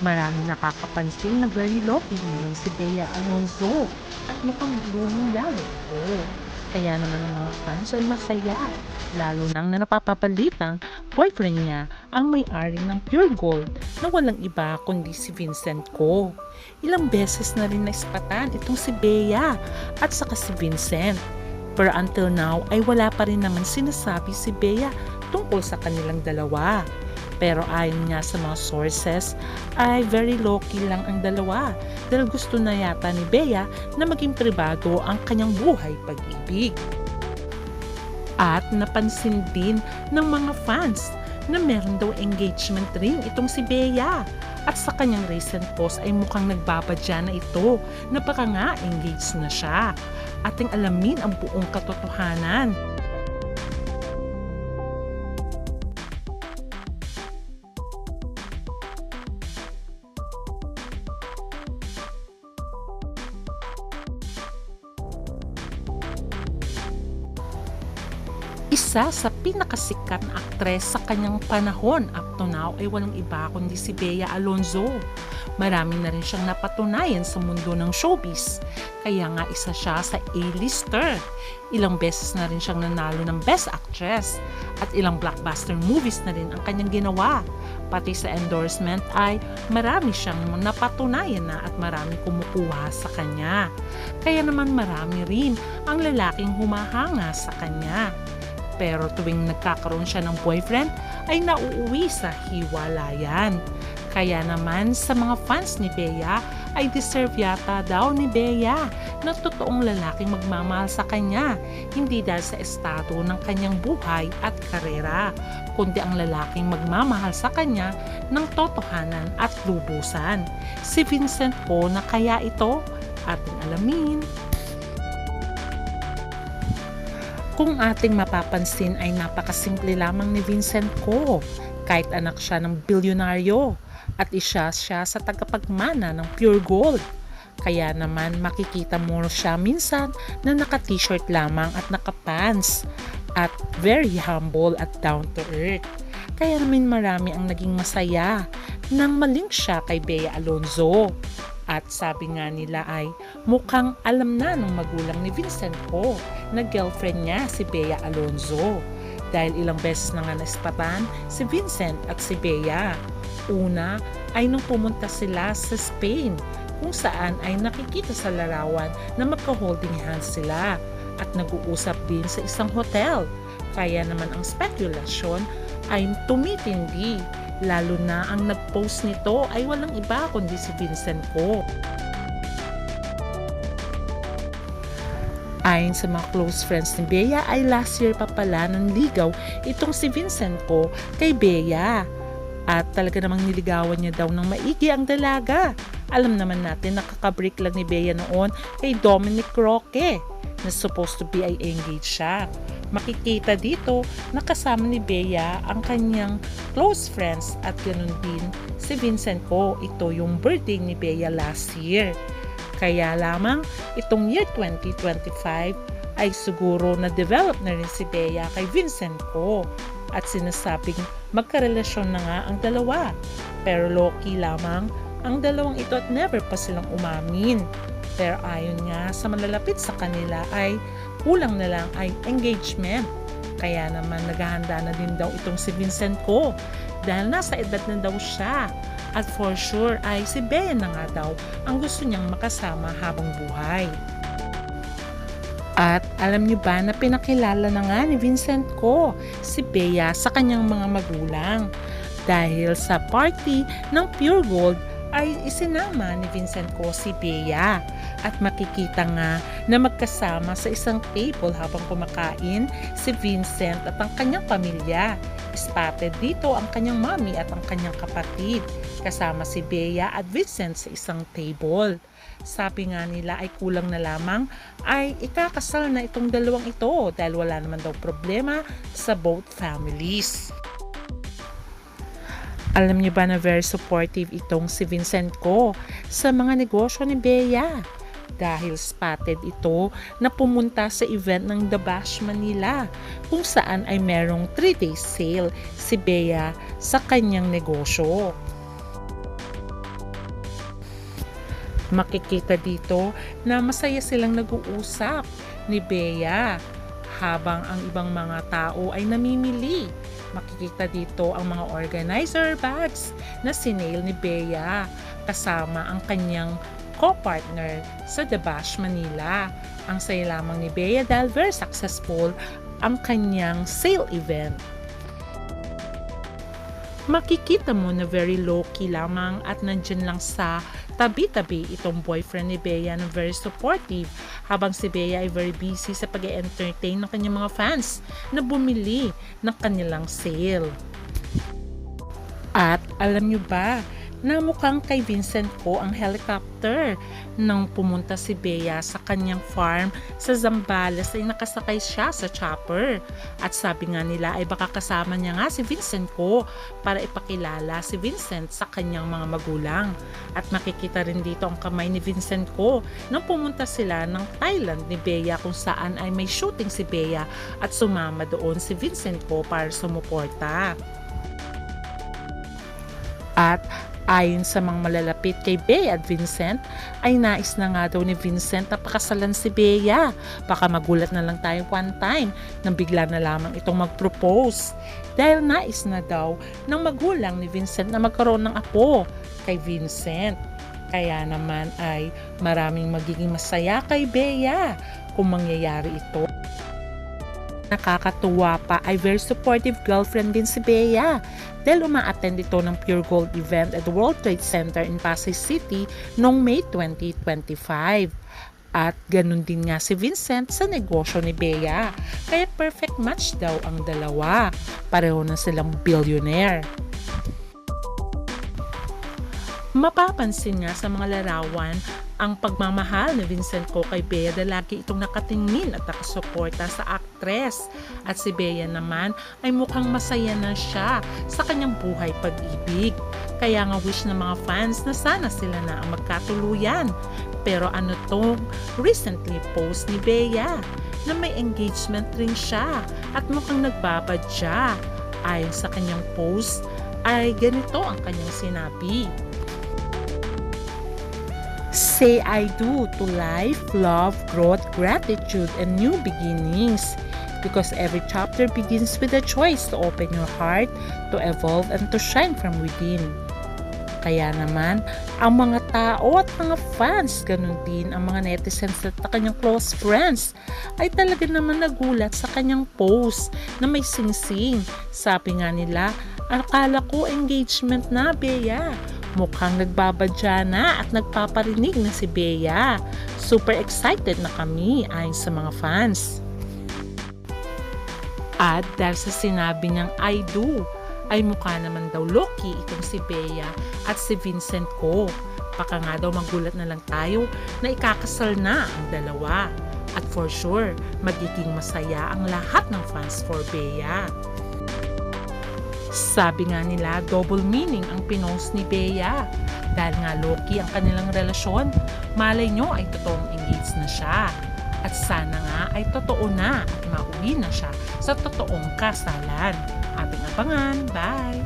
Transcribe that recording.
Maraming nakakapansin na very low-key ngayon si Bea Alonzo at mukhang blooming lalo ito. Kaya naman ang mga fans ay masaya, lalo nang na napapabalitang boyfriend niya ang may-ari ng Pure Gold na walang iba kundi si Vincent Ko. Ilang beses na rin naispatan itong si Bea at saka si Vincent. Pero until now ay wala pa rin naman sinasabi si Bea tungkol sa kanilang dalawa. Pero ayon nga sa mga sources ay very low-key lang ang dalawa dahil gusto na yata ni Bea na maging pribado ang kanyang buhay pag-ibig. At napansin din ng mga fans na meron daw engagement ring itong si Bea. At sa kanyang recent post ay mukhang nagbabadya na ito na baka nga engaged na siya. Ating alamin ang buong katotohanan. Isa sa pinakasikat na aktres sa kanyang panahon up to now ay walang iba kundi si Bea Alonzo. Marami na rin siyang napatunayan sa mundo ng showbiz. Kaya nga isa siya sa A-lister. Ilang beses na rin siyang nanalo ng Best Actress at ilang blockbuster movies na rin ang kanyang ginawa. Pati sa endorsement ay marami siyang napatunayan na at marami kumukuha sa kanya. Kaya naman marami rin ang lalaking humahanga sa kanya. Pero tuwing nagkakaroon siya ng boyfriend ay nauuwi sa hiwalayan. Kaya naman sa mga fans ni Bea ay deserve yata daw ni Bea na totoong lalaking magmamahal sa kanya, hindi dahil sa estado ng kanyang buhay at karera, kundi ang lalaking magmamahal sa kanya ng totohanan at lubusan. Si Vincent Ko na kaya ito ating alamin. Kung ating mapapansin ay napakasimple lamang ni Vincent Ko. Kahit anak siya ng bilyonaryo at isa siya sa tagapagmana ng Pure Gold. Kaya naman makikita mo siya minsan na naka-t-shirt lamang at naka-pants at very humble at down to earth. Kaya naman marami ang naging masaya nang malink siya kay Bea Alonzo. At sabi nga nila ay mukhang alam na ng magulang ni Vincent Ko na girlfriend niya si Bea Alonzo. Dahil ilang beses na nga naispatan si Vincent at si Bea. Una ay nung pumunta sila sa Spain kung saan ay nakikita sa larawan na magka-holding hands sila at nag-uusap din sa isang hotel. Kaya naman ang spekulasyon ay tumitindi. Lalo na ang nag-post nito ay walang iba kundi si Vincent Ko. Ayon sa mga close friends ni Bea ay last year pa pala ng ligaw itong si Vincent Ko kay Bea. At talaga namang niligawan niya daw ng maigi ang dalaga. Alam naman natin nakaka-break lang ni Bea noon kay Dominic Roque na supposed to be ay engaged siya. Makikita dito na kasama ni Bea ang kanyang close friends at ganun din si Vincent Ko. Ito yung birthday ni Bea last year. Kaya lamang itong year 2025 ay siguro na-develop na rin si Bea kay Vincent Ko at sinasabing magkarelasyon na nga ang dalawa. Pero low-key lamang ang dalawang ito at never pa silang umamin. Pero ayon nga sa malalapit sa kanila ay kulang na lang ay engagement. Kaya naman naghahanda na din daw itong si Vincent Ko dahil nasa edad na daw siya. At for sure ay si Bea na nga daw ang gusto niyang makasama habang buhay. At alam niyo ba na pinakilala na nga ni Vincent Ko si Bea sa kanyang mga magulang dahil sa party ng Pure Gold ay isinama ni Vincent Ko si Bea at makikita nga na magkasama sa isang table habang kumakain si Vincent at ang kanyang pamilya. Spotted dito ang kanyang mami at ang kanyang kapatid kasama si Bea at Vincent sa isang table. Sabi nga nila ay kulang na lamang ay ikakasal na itong dalawang ito dahil wala naman daw problema sa both families. Alam niyo ba na very supportive itong si Vincent Ko sa mga negosyo ni Bea? Dahil spotted ito na pumunta sa event ng The Bash Manila kung saan ay merong 3-day sale si Bea sa kanyang negosyo. Makikita dito na masaya silang nag-uusap ni Bea habang ang ibang mga tao ay namimili. Makikita dito ang mga organizer bags na sinail ni Bea kasama ang kanyang co-partner sa The Bash Manila. Ang saya lamang ni Bea dahil very successful ang kanyang sale event. Makikita mo na very low-key lamang at nandyan lang sa tabi-tabi itong boyfriend ni Bea na very supportive habang si Bea ay very busy sa pag-entertain ng kanyang mga fans na bumili ng kanilang sale. At alam nyo ba na mukhang kay Vincent ko ang helicopter nang pumunta si Bea sa kanyang farm sa Zambales ay nakasakay siya sa chopper. At sabi nga nila ay baka kasama niya nga si Vincent ko para ipakilala si Vincent sa kanyang mga magulang. At makikita rin dito ang kamay ni Vincent ko nang pumunta sila ng Thailand ni Bea kung saan ay may shooting si Bea at sumama doon si Vincent ko para sumuporta. At ayon sa mga malalapit kay Bea at Vincent, ay nais na nga daw ni Vincent na pakasalan si Bea. Baka magulat na lang tayo one time nang bigla na lamang itong mag-propose. Dahil nais na daw ng magulang ni Vincent na magkaroon ng apo kay Vincent. Kaya naman ay maraming magiging masaya kay Bea kung mangyayari ito. Nakakatuwa pa ay very supportive girlfriend din si Bea dahil uma-attend ito ng Pure Gold event at the World Trade Center in Pasay City noong May 2025. At ganun din nga si Vincent sa negosyo ni Bea. Kaya perfect match daw ang dalawa. Pareho na silang billionaire. Mapapansin nga sa mga larawan ang pagmamahal ni Vincent ko kay Bea dahil lagi itong nakatingin at nakasuporta sa aktres. At si Bea naman ay mukhang masaya na siya sa kanyang buhay pag-ibig. Kaya nga wish ng mga fans na sana sila na ang magkatuluyan. Pero ano tong recently post ni Bea na may engagement rin siya at mukhang nagbabadya. Ayon sa kanyang post ay ganito ang kanyang sinabi. Say I do to life, love, growth, gratitude, and new beginnings. Because every chapter begins with a choice to open your heart, to evolve, and to shine from within. Kaya naman, ang mga tao at mga fans, ganun din ang mga netizens at kanyang close friends, ay talaga naman nagulat sa kanyang post na may sing-sing. Sabi nga nila, akala ko engagement na, Bea. Mukhang nagbabadya na at nagpaparinig na si Bea. Super excited na kami ayon sa mga fans. At dahil sa sinabi niyang I do, ay mukha naman daw low-key itong si Bea at si Vincent ko. Baka nga daw magulat na lang tayo na ikakasal na ang dalawa. At for sure, magiging masaya ang lahat ng fans for Bea. Sabi nga nila, double meaning ang pinost ni Bea. Dahil nga low-key ang kanilang relasyon, malay nyo ay totoong engaged na siya. At sana nga ay totoo na at mauwi na siya sa totoong kasalan. Ating abangan. Bye!